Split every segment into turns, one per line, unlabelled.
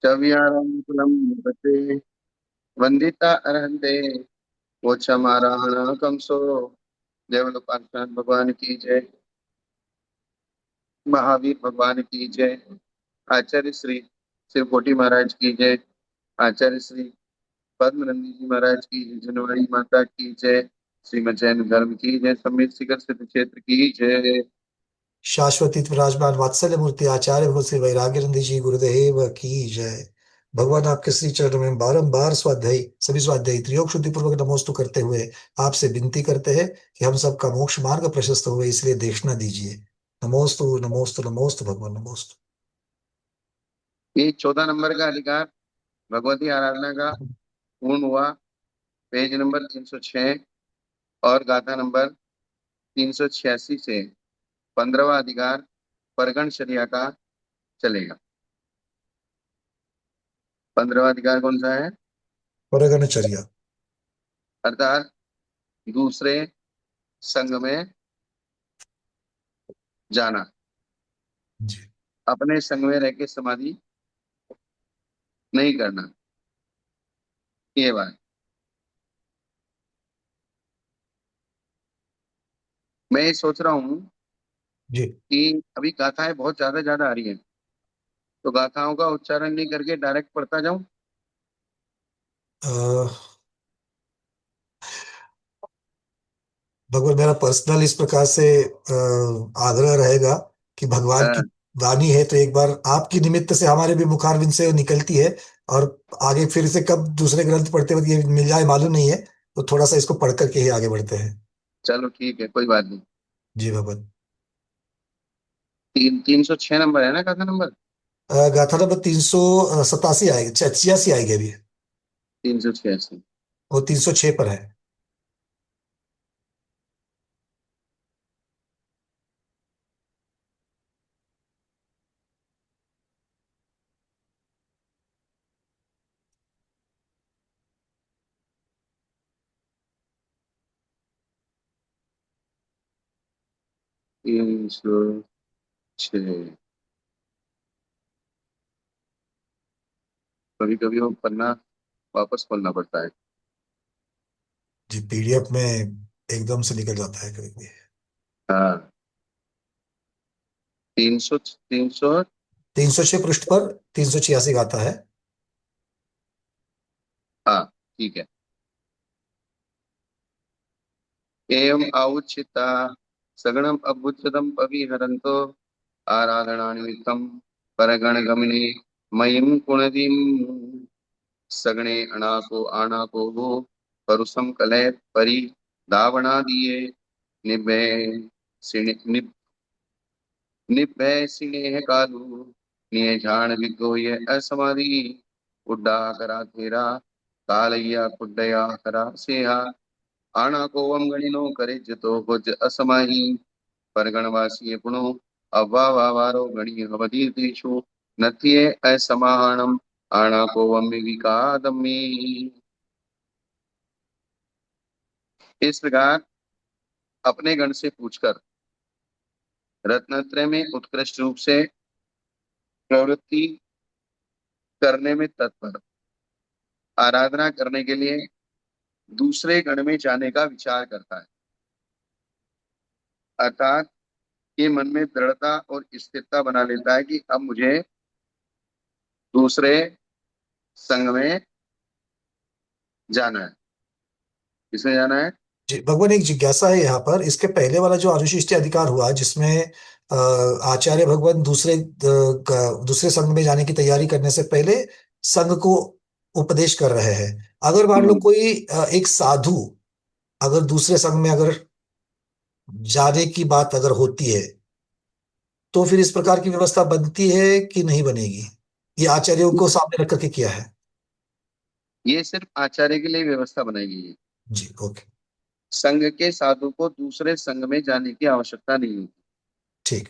चव्यारंकुलं निपते वंदिता अरहंते पोछमाराहण कंसो। जय बोलो पार्श्वनाथ भगवान की जय। महावीर भगवान की जय। आचार्य श्री शिव कोटि महाराज की जय। आचार्य श्री पद्मनंदी जी महाराज की जय। जनवाणी माता की जय। श्रीमद जैन धर्म की जय। समित शिखर सिद्ध क्षेत्र की जय।
शाश्वती विराजमान वात्सल्य मूर्ति आचार्य भगवत श्री वैराग्यनंद जी गुरुदेव की जय। भगवान आपके श्री चरणों में बारंबार स्वाध्यायी सभी स्वाध्यायी त्रियोग शुद्धि पूर्वक नमोस्तु करते हुए आपसे विनती करते हैं कि हम सबका मोक्ष मार्ग प्रशस्त हुए, इसलिए देशना दीजिए। नमोस्तु नमोस्तु नमोस्तु भगवान नमोस्तु।
ये 14 नंबर का अधिकार भगवती आराधना का पूर्ण हुआ। पेज नंबर 306 और गाथा नंबर 386 से 15वां अधिकार परगण शरिया का चलेगा। 15वां अधिकार कौन सा है?
परगणचर्या।
अर्थात दूसरे संघ में जाना।
जी।
अपने संघ में रह के समाधि नहीं करना। ये बात मैं ये सोच रहा हूँ
जी।
कि अभी गाथाएं बहुत ज्यादा ज्यादा आ रही हैं, तो गाथाओं का उच्चारण नहीं करके डायरेक्ट पढ़ता जाऊं।
अ, भगवान मेरा पर्सनल इस प्रकार से आग्रह रहेगा कि भगवान की
हाँ,
वाणी है तो एक बार आपकी निमित्त से हमारे भी मुखारविंद से निकलती है, और आगे फिर से कब दूसरे ग्रंथ पढ़ते वक्त ये मिल जाए मालूम नहीं है, तो थोड़ा सा इसको पढ़ करके ही आगे बढ़ते हैं।
चलो ठीक है, कोई बात नहीं।
जी भगवान।
306 नंबर है ना गाथा नंबर?
गाथा नंबर 387 आएगी, 86 आएगी अभी।
386।
वो 306 पर है।
306। कभी कभी वो पन्ना वापस खोलना पड़ता है।
जी, पीडीएफ में एकदम से निकल जाता है कभी कभी।
हाँ। 300।
306 पृष्ठ पर 386 गाथा है।
हाँ, ठीक है। एवं आउचिता सगणम अभुजदम पविहरन्तो आराधना निमित्तम परगण गमने मयिम कुणदीम सगणे अणाको आणाको वो परुषम कलय परि दावणा दिए निभय सिणे निभय सिनेह कालू निय झाण विगो ये असमाधि उड्डा करा तेरा कालैया कुड्डया करा सेहा आना को वम गणिनो करे जतो भुज असमाहि परगणवासी पुनो अव्वा वावारो गणि हवदीर देशो नथिये असमाहणम आना को वम विकादमी। इस प्रकार अपने गण से पूछकर रत्नत्रय में उत्कृष्ट रूप से प्रवृत्ति करने में तत्पर आराधना करने के लिए दूसरे गण में जाने का विचार करता है। अर्थात ये मन में दृढ़ता और स्थिरता बना लेता है कि अब मुझे दूसरे संघ में जाना है। किसमें जाना है?
जी भगवान, एक जिज्ञासा है यहाँ पर। इसके पहले वाला जो अनुशिष्ट अधिकार हुआ जिसमें आचार्य भगवान दूसरे संघ में जाने की तैयारी करने से पहले संघ को उपदेश कर रहे हैं। अगर मान लो
हम्म,
कोई एक साधु अगर दूसरे संघ में अगर जाने की बात अगर होती है, तो फिर इस प्रकार की व्यवस्था बनती है कि नहीं बनेगी? ये आचार्यों को सामने रख करके किया है।
ये सिर्फ आचार्य के लिए व्यवस्था बनाई गई है।
जी ओके।
संघ के साधु को दूसरे संघ में जाने की आवश्यकता नहीं होती।
ठीक।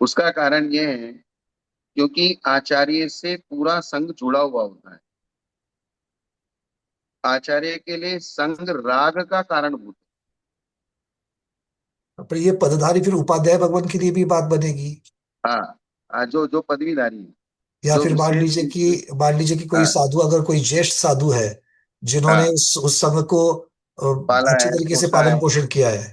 उसका कारण यह है क्योंकि आचार्य से पूरा संघ जुड़ा हुआ होता है। आचार्य के लिए संघ राग का कारणभूत
पर ये पदधारी फिर उपाध्याय भगवान के लिए भी बात बनेगी।
है। हाँ, जो जो पदवीधारी है।
या
जो
फिर
विशेष रूप से।
मान लीजिए कि कोई
हाँ
साधु, अगर कोई ज्येष्ठ साधु है जिन्होंने
हाँ,
उस संघ को
पाला
अच्छे
है,
तरीके से
पोसा है।
पालन पोषण किया है।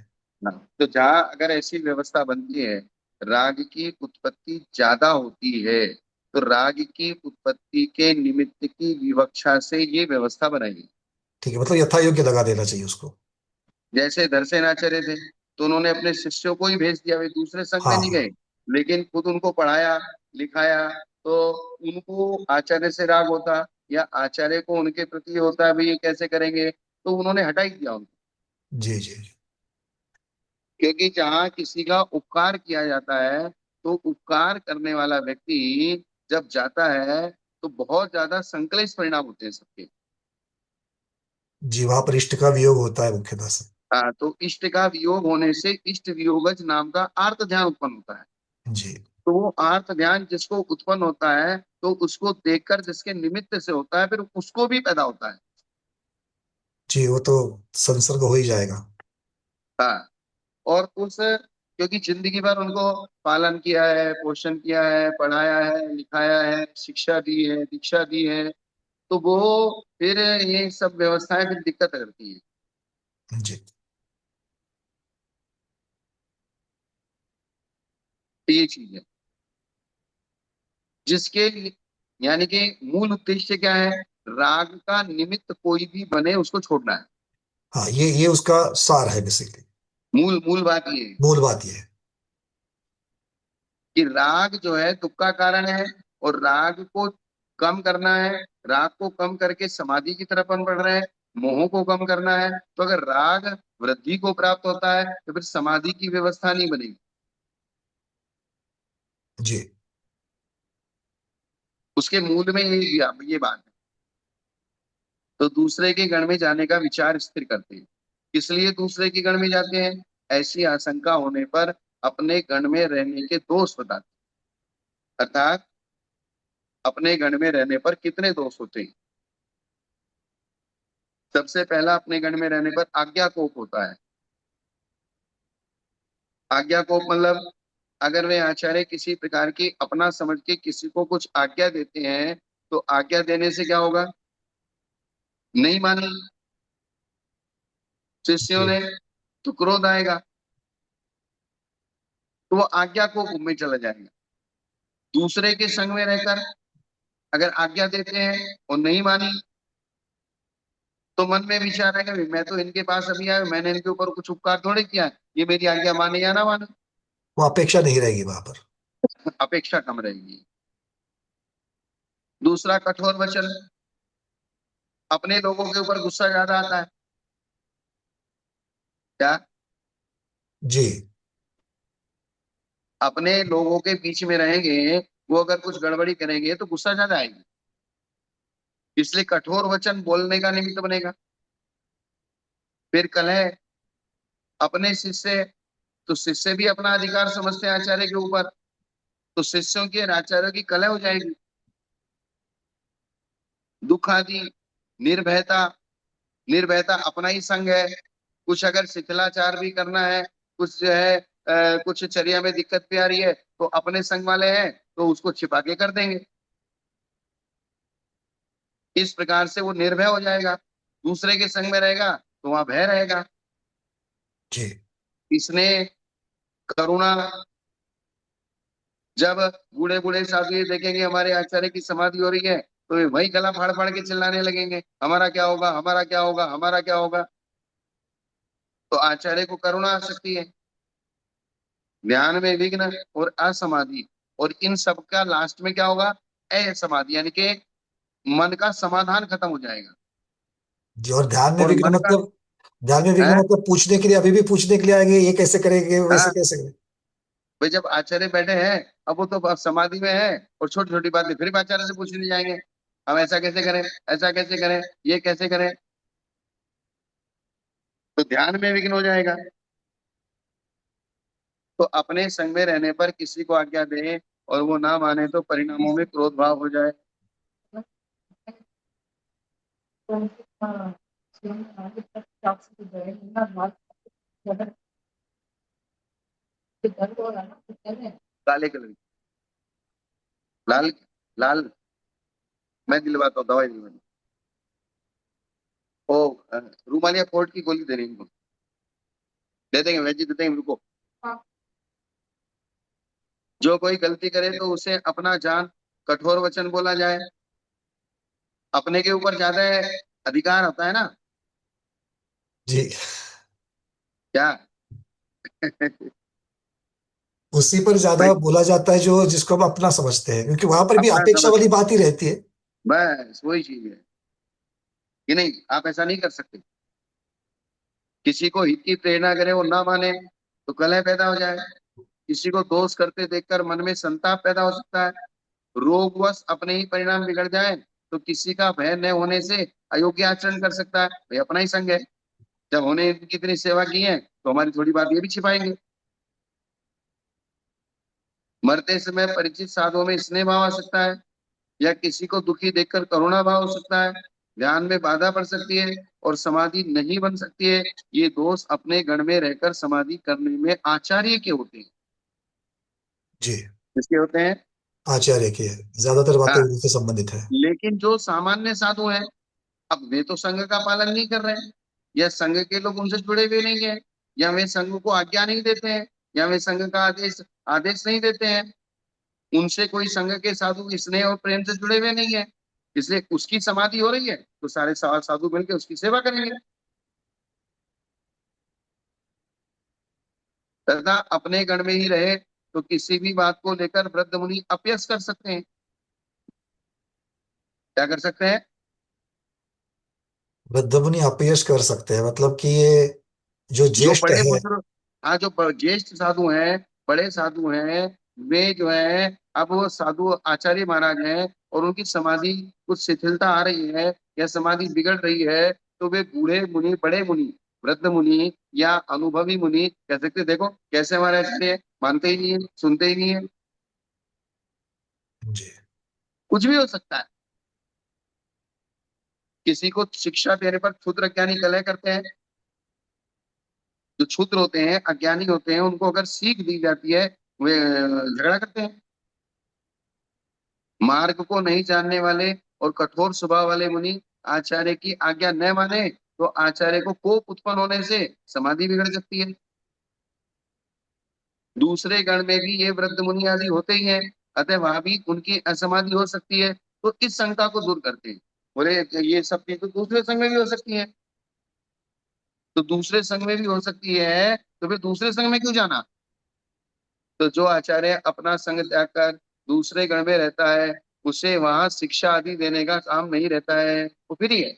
हाँ, तो जहाँ अगर ऐसी व्यवस्था बनती है, राग की उत्पत्ति ज्यादा होती है, तो राग की उत्पत्ति के निमित्त की विवक्षा से ये व्यवस्था बनाई।
ठीक है, मतलब यथा योग्य लगा देना चाहिए उसको।
जैसे धरसेनाचार्य थे, तो उन्होंने अपने शिष्यों को ही भेज दिया, वे दूसरे संघ में नहीं गए,
हाँ
लेकिन खुद उनको पढ़ाया लिखाया। तो उनको आचार्य से राग होता, या आचार्य को उनके प्रति होता है भाई ये कैसे करेंगे, तो उन्होंने हटा ही दिया उनको।
जी जी जी।
क्योंकि जहाँ किसी का उपकार किया जाता है, तो उपकार करने वाला व्यक्ति जब जाता है, तो बहुत ज्यादा संकलित परिणाम होते हैं सबके।
जी, वहां पर इष्ट का वियोग होता है मुख्यतः से।
हाँ, तो इष्ट का वियोग होने से इष्ट वियोगज नाम का आर्त ध्यान उत्पन्न होता है।
जी
तो वो आर्त ध्यान जिसको उत्पन्न होता है, तो उसको देखकर जिसके निमित्त से होता है, फिर उसको भी पैदा होता है।
जी, वो तो संसर्ग हो ही जाएगा।
हाँ, और उस क्योंकि जिंदगी भर उनको पालन किया है, पोषण किया है, पढ़ाया है, लिखाया है, शिक्षा दी है, दीक्षा दी है, तो वो फिर ये सब व्यवस्थाएं फिर दिक्कत करती है।
जी
तो ये चीज है जिसके लिए, यानी कि मूल उद्देश्य क्या है, राग का निमित्त कोई भी बने उसको छोड़ना है।
हाँ, ये उसका सार है बेसिकली।
मूल मूल बात ये है
मूल बात ये है।
कि राग जो है दुख का कारण है, और राग को कम करना है। राग को कम करके समाधि की तरफ हम बढ़ रहे हैं, मोह को कम करना है। तो अगर राग वृद्धि को प्राप्त होता है, तो फिर समाधि की व्यवस्था नहीं बनेगी।
जी
उसके मूल में ये बात है। तो दूसरे के गण में जाने का विचार स्थिर करते हैं। किस लिए दूसरे के गण में जाते हैं? ऐसी आशंका होने पर अपने गण में रहने के दोष बताते हैं। अर्थात अपने गण में रहने पर कितने दोष होते हैं। सबसे पहला, अपने गण में रहने पर आज्ञा कोप होता है। आज्ञा कोप मतलब, अगर वे आचार्य किसी प्रकार की अपना समझ के किसी को कुछ आज्ञा देते हैं, तो आज्ञा देने से क्या होगा? नहीं मानी शिष्यों
जी
ने, तो क्रोध आएगा, तो वो आज्ञा कोप में चला जाएगा। दूसरे के संग में रहकर अगर आज्ञा देते हैं और नहीं मानी, तो मन में विचार आएगा "भी मैं तो इनके पास अभी आया, मैंने इनके ऊपर कुछ उपकार थोड़े किया है, ये मेरी आज्ञा माने या ना माने"।
वो अपेक्षा नहीं रहेगी वहां पर।
अपेक्षा कम रहेगी। दूसरा, कठोर वचन। अपने लोगों के ऊपर गुस्सा ज्यादा आता है क्या?
जी
अपने लोगों के बीच में रहेंगे, वो अगर कुछ गड़बड़ी करेंगे तो गुस्सा ज्यादा आएगी, इसलिए कठोर वचन बोलने का निमित्त बनेगा। फिर कलह। अपने शिष्य, तो शिष्य भी अपना अधिकार समझते हैं आचार्य के ऊपर, तो शिष्यों की और आचार्यों की कलह हो जाएगी। दुख आदि। निर्भयता। निर्भयता अपना ही संग है, कुछ अगर शिथिलाचार भी करना है, कुछ जो है कुछ चर्या में दिक्कत भी आ रही है, तो अपने संग वाले हैं तो उसको छिपा के कर देंगे। इस प्रकार से वो निर्भय हो जाएगा। दूसरे के संग में रहेगा तो वहां भय रहेगा।
जी
इसने करुणा। जब बूढ़े बूढ़े साधु ये देखेंगे हमारे आचार्य की समाधि हो रही है, तो ये वही गला फाड़ फाड़ के चिल्लाने लगेंगे, हमारा क्या होगा, हमारा क्या होगा, हमारा क्या होगा। तो आचार्य को करुणा आ सकती है। ध्यान में विघ्न और असमाधि, और इन सब का लास्ट में क्या होगा? असमाधि, यानी कि मन का समाधान खत्म हो जाएगा।
जी। और ध्यान में
और
विघ्न
मन का
मतलब, ध्यान में विघ्न
है।
मतलब पूछने के लिए अभी भी पूछने के लिए आएंगे, ये कैसे करेंगे, वो वैसे
हाँ,
कैसे करेंगे।
भाई जब आचार्य बैठे हैं, अब वो तो अब समाधि में है, और छोटी छोटी बातें फिर भी आचार्य से पूछने जाएंगे, हम ऐसा कैसे करें, ऐसा कैसे करें, ये कैसे करें। तो ध्यान में विघ्न हो जाएगा। तो अपने संग में रहने पर किसी को आज्ञा दे और वो ना माने, तो परिणामों में क्रोध भाव हो जाए। काले कलर की, लाल। लाल, मैं दिलवाता हूँ, दवाई दिलवानी। ओ रूमालिया फोर्ट की गोली दे रही इनको, दे देंगे वैजी, दे देंगे, रुको। जो कोई गलती करे तो उसे अपना जान कठोर वचन बोला जाए। अपने के ऊपर ज्यादा अधिकार होता है ना,
जी।
क्या?
उसी पर
भाई
ज्यादा बोला जाता है जो जिसको हम अपना समझते हैं, क्योंकि वहां पर भी
अपना
अपेक्षा
समझ,
वाली बात ही रहती है।
बस वही चीज है कि नहीं, आप ऐसा नहीं कर सकते। किसी को हित की प्रेरणा करे वो ना माने तो कलह पैदा हो जाए। किसी को दोष करते देखकर मन में संताप पैदा हो सकता है। रोगवश अपने ही परिणाम बिगड़ जाए तो किसी का भय न होने से अयोग्य आचरण कर सकता है। भाई अपना ही संग है, जब होने इनकी इतनी सेवा की है तो हमारी थोड़ी बात ये भी छिपाएंगे। मरते समय परिचित साधुओं में स्नेह भाव आ सकता है, या किसी को दुखी देखकर करुणा भाव हो सकता है। ध्यान में बाधा पड़ सकती है और समाधि नहीं बन सकती है। ये दोष अपने गण में रहकर समाधि करने में आचार्य के होते हैं।
जी।
किसके होते हैं?
आचार्य की है, ज्यादातर बातें
हाँ।
उन्हीं से संबंधित है।
लेकिन जो सामान्य साधु हैं, अब वे तो संघ का पालन नहीं कर रहे हैं, या संघ के लोग उनसे जुड़े हुए नहीं है, या वे संघ को आज्ञा नहीं देते हैं, या वे संघ का आदेश आदेश नहीं देते हैं। उनसे कोई संघ के साधु स्नेह और प्रेम से जुड़े हुए नहीं है, इसलिए उसकी समाधि हो रही है तो सारे साधु मिलकर उसकी सेवा करेंगे। तथा अपने गण में ही रहे तो किसी भी बात को लेकर वृद्ध मुनि अपयस कर सकते हैं। क्या कर सकते हैं?
वृद्ध मुनि अपयश कर सकते हैं, मतलब कि ये जो
जो
ज्येष्ठ
बड़े
है।
बुजुर्ग, हाँ, जो ज्येष्ठ साधु हैं, बड़े साधु हैं, वे जो है, अब वो साधु आचार्य महाराज हैं और उनकी समाधि कुछ शिथिलता आ रही है या समाधि बिगड़ रही है, तो वे बूढ़े मुनि, बड़े मुनि, वृद्ध मुनि या अनुभवी मुनि कह सकते हैं, देखो कैसे हमारे आचार्य हैं, मानते ही नहीं है, सुनते ही नहीं है।
जी।
कुछ भी हो सकता है। किसी को शिक्षा देने पर क्षुद्र ज्ञानी कलह करते हैं। जो क्षुद्र होते हैं, अज्ञानी होते हैं, उनको अगर सीख दी जाती है वे झगड़ा करते हैं। मार्ग को नहीं जानने वाले और कठोर स्वभाव वाले मुनि आचार्य की आज्ञा न माने तो आचार्य को कोप उत्पन्न होने से समाधि बिगड़ सकती है। दूसरे गण में भी ये वृद्ध मुनि आदि होते ही हैं, अतः वहां भी उनकी असमाधि हो सकती है। तो इस शंका को दूर करते हैं, बोले ये सब चीज तो दूसरे संघ में भी हो सकती है। तो दूसरे संघ में भी हो सकती है तो फिर दूसरे संघ में क्यों जाना? तो जो आचार्य अपना संग त्याग कर दूसरे गण में रहता है, उसे वहां शिक्षा आदि देने का काम नहीं रहता है, वो फिर ही है।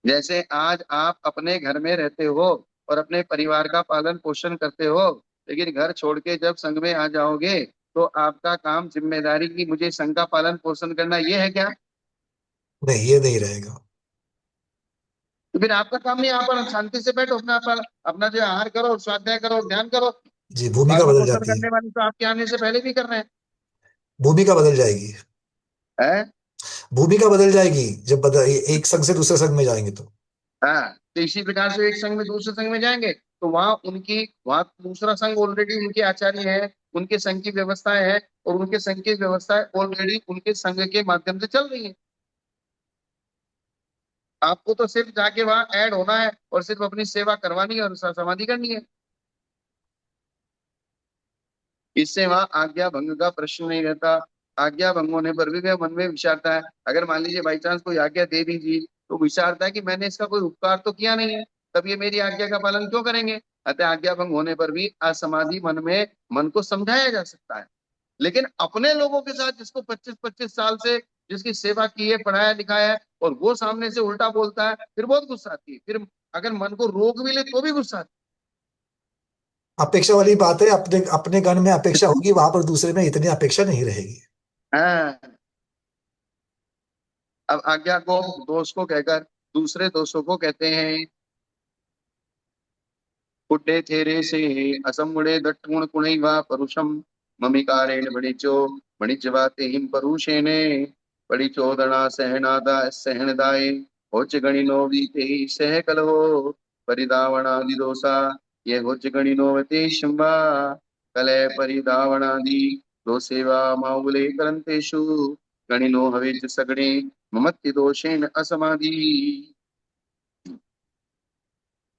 जैसे आज आप अपने घर में रहते हो और अपने परिवार का पालन पोषण करते हो, लेकिन घर छोड़ के जब संघ में आ जाओगे तो आपका काम, जिम्मेदारी की मुझे संघ का पालन पोषण करना, ये है क्या?
नहीं, ये नहीं रहेगा।
तो फिर आपका काम नहीं, आप शांति से बैठो, अपना अपना अपना जो आहार करो, स्वाध्याय करो, ध्यान करो।
जी, भूमिका
पालन
बदल
पोषण
जाती है।
करने वाले तो आपके आने से पहले भी कर रहे
भूमिका बदल जाएगी।
हैं।
भूमिका बदल जाएगी जब एक संघ से दूसरे संघ में जाएंगे तो।
हाँ, तो इसी प्रकार से एक संघ में दूसरे संघ में जाएंगे तो वहां दूसरा संघ ऑलरेडी उनके आचार्य है, उनके संघ की व्यवस्थाएं है, और उनके संघ की व्यवस्थाएं ऑलरेडी उनके संघ के माध्यम से चल रही है। आपको तो सिर्फ जाके वहां ऐड होना है और सिर्फ अपनी सेवा करवानी है और समाधि करनी है। इससे वहां आज्ञा भंग का प्रश्न नहीं रहता। आज्ञा भंग होने पर भी वह मन में विचारता है, अगर मान लीजिए बाई चांस कोई आज्ञा दे दीजिए तो विचारता है कि मैंने इसका कोई उपकार तो किया नहीं है, तब ये मेरी आज्ञा का पालन क्यों करेंगे। अतः आज्ञा भंग होने पर भी असमाधि मन में मन को समझाया जा सकता है। लेकिन अपने लोगों के साथ जिसको 25-25 साल से जिसकी सेवा की है, पढ़ाया लिखाया है, और वो सामने से उल्टा बोलता है, फिर बहुत गुस्सा आती है। फिर अगर मन को रोक भी ले तो भी गुस्सा आती
अपेक्षा वाली बात है, अपने अपने गण में अपेक्षा होगी, वहां पर दूसरे में इतनी अपेक्षा नहीं रहेगी।
है। हाँ, अब आज्ञा को दोष को कहकर दूसरे दोषों को कहते हैं। पुड्डे थेरे से असमुड़े दट्टुण कुणैवा परुषम ममिकारेण बणिजो बणिजवाते हिम परुषेणे बड़िचोदना सहनादा सहनदाय होच गणिनो वीते सह कलहो परिदावणादि दोषा ये होच गणिनो वते शिवा कलय परिदावणादि दो सेवा माउले करंतेषु गणिनो हवेज सगणे ममत्ति दोषेण असमाधि।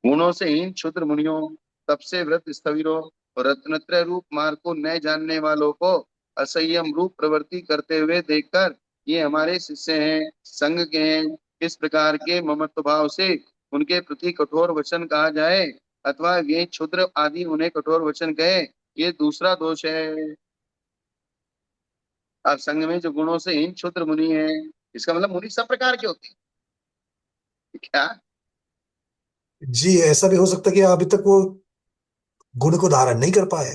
गुणों से हीन क्षुद्र मुनियों, तप से व्रत स्थविरों और रत्नत्रय रूप मार्ग को न जानने वालों को असंयम रूप प्रवृत्ति करते हुए देखकर ये हमारे शिष्य हैं, संग के हैं, इस प्रकार के ममत्व भाव से उनके प्रति कठोर वचन कहा जाए अथवा ये क्षुद्र आदि उन्हें कठोर वचन कहे, ये दूसरा दोष है। अब संग में जो गुणों से हीन क्षुद्र मुनि है, इसका मतलब मुनि सब प्रकार के होते हैं क्या?
जी, ऐसा भी हो सकता है कि अभी तक वो गुण को धारण नहीं कर पाए।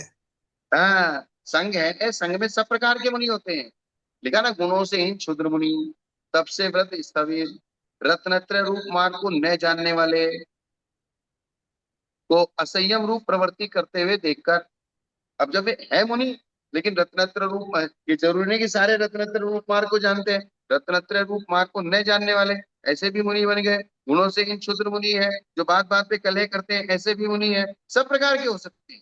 हाँ, संग है, संग में सब प्रकार के मुनि होते हैं। लिखा ना, गुणों से हीन क्षुद्र मुनि, तप से व्रत स्थविर, रत्नत्रय रूप मार्ग को न जानने वाले को असंयम रूप प्रवृत्ति करते हुए देखकर। अब जब वे है मुनि लेकिन रत्नत्र रूप, ये जरूरी नहीं कि सारे रत्नत्र रूप मार्ग को जानते हैं। रत्नत्र रूप मार्ग को न जानने वाले ऐसे भी मुनि बन गए। गुणों से इन क्षुद्र मुनि है, जो बात बात पे कलह करते हैं, ऐसे भी मुनि है। सब प्रकार के हो सकते हैं।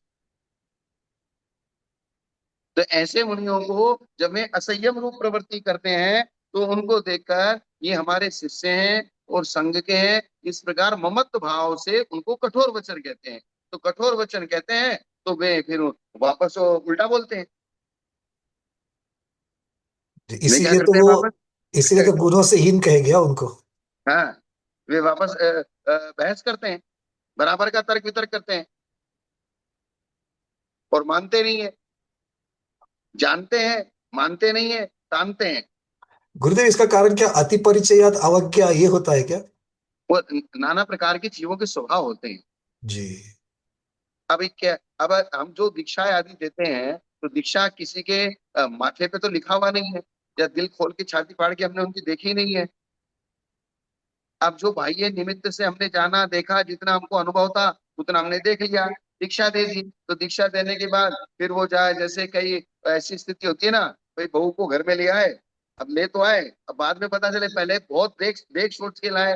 तो ऐसे मुनियों को जब वे असंयम रूप प्रवृत्ति करते हैं तो उनको देखकर ये हमारे शिष्य हैं और संग के हैं, इस प्रकार ममत्व भाव से उनको कठोर वचन कहते हैं। तो कठोर वचन कहते हैं तो वे फिर वापस वो उल्टा बोलते हैं। वे क्या
इसीलिए तो
करते हैं
वो,
वापस?
इसीलिए तो गुणों से हीन कहे गया उनको।
हाँ, वे वापस बहस करते हैं, बराबर का तर्क वितर्क करते हैं और मानते नहीं है। जानते हैं, मानते नहीं है, तानते हैं।
गुरुदेव, इसका कारण क्या अति परिचय या अवज्ञा ये होता है क्या?
वो नाना प्रकार के जीवों के स्वभाव होते हैं।
जी।
अब एक क्या, अब हम जो दीक्षाएं आदि देते हैं तो दीक्षा किसी के माथे पे तो लिखा हुआ नहीं है, या दिल खोल के छाती फाड़ के हमने उनकी देखी नहीं है। अब जो बाह्य निमित्त से हमने जाना देखा, जितना हमको अनुभव था उतना हमने देख लिया, दीक्षा दे दी। तो दीक्षा देने के बाद फिर वो जाए, जैसे कई ऐसी स्थिति होती है ना, कोई बहू को घर में ले आए, अब ले तो आए, अब बाद में पता चले पहले बहुत देख देख सोच के लाए,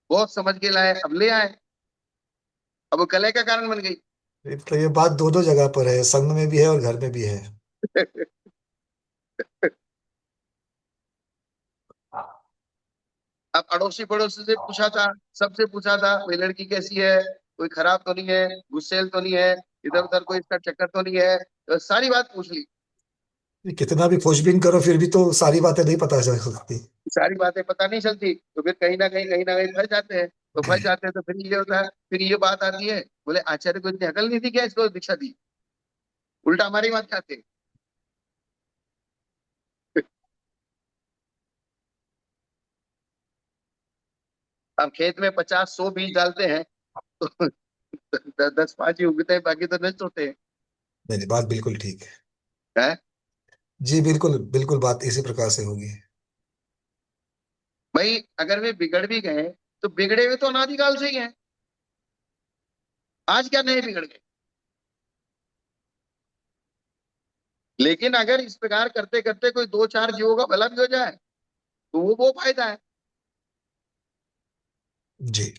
बहुत समझ के लाए, अब ले आए, अब वो कलह का कारण बन गई।
तो ये बात दोनों जगह पर है, संघ में भी है और घर में भी है।
अब अड़ोसी पड़ोसी से पूछा था, सबसे पूछा था कोई लड़की कैसी है, कोई खराब तो नहीं है, गुस्सेल तो नहीं है, इधर उधर कोई इसका चक्कर तो नहीं है, तो सारी बात पूछ ली।
ये कितना भी खोजबीन करो फिर भी तो सारी बातें नहीं पता चल सकती।
सारी बातें पता नहीं चलती तो फिर कहीं ना कहीं फंस जाते हैं। तो फंस जाते हैं तो फिर ये होता है, फिर ये बात आती है, बोले आचार्य को इतनी अकल नहीं थी क्या इसको दीक्षा दी, उल्टा हमारी बात खाते। अब खेत में 50-100 बीज डालते हैं तो 10-5 ही उगते हैं, बाकी तो नष्ट होते
नहीं नहीं, बात बिल्कुल ठीक है।
हैं।
जी बिल्कुल बिल्कुल, बात इसी प्रकार से होगी।
भाई अगर वे बिगड़ भी गए तो बिगड़े हुए तो अनादिकाल से ही हैं, आज क्या नए बिगड़ गए। लेकिन अगर इस प्रकार करते करते कोई 2-4 जीवों का भला भी हो जाए तो वो फायदा है।
जी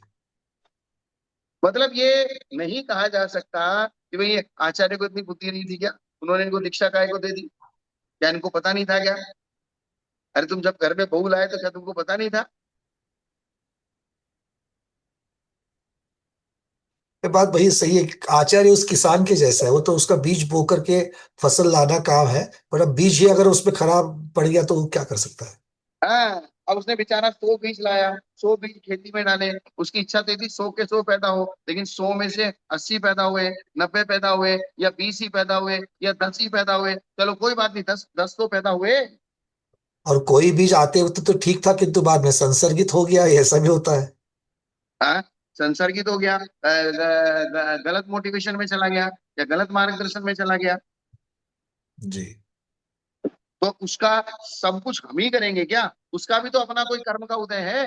मतलब ये नहीं कहा जा सकता कि भाई ये आचार्य को इतनी बुद्धि नहीं थी क्या, उन्होंने इनको दीक्षा काय को दे दी, क्या इनको पता नहीं था क्या? अरे तुम जब घर में बहू लाए तो क्या तुमको पता नहीं था?
ये बात वही सही है कि आचार्य उस किसान के जैसा है, वो तो उसका बीज बो करके फसल लाना काम है। पर अब बीज ही अगर उसमें खराब पड़ गया तो वो क्या कर सकता है?
हाँ, अब उसने बेचारा 100 बीज लाया, 100 बीज खेती में डाले, उसकी इच्छा तो थी 100 के 100 पैदा हो, लेकिन 100 में से 80 पैदा हुए, 90 पैदा हुए, या 20 ही पैदा हुए, या 10 ही पैदा हुए, चलो कोई बात नहीं, 10 10 तो पैदा हुए।
और कोई बीज आते वक्त तो ठीक था किंतु बाद में संसर्गित हो गया, ऐसा भी होता है।
हाँ, संसर्गित हो गया, गलत मोटिवेशन में चला गया, या गलत मार्गदर्शन में चला गया,
जी
तो उसका सब कुछ हम ही करेंगे क्या? उसका भी तो अपना कोई कर्म का उदय है।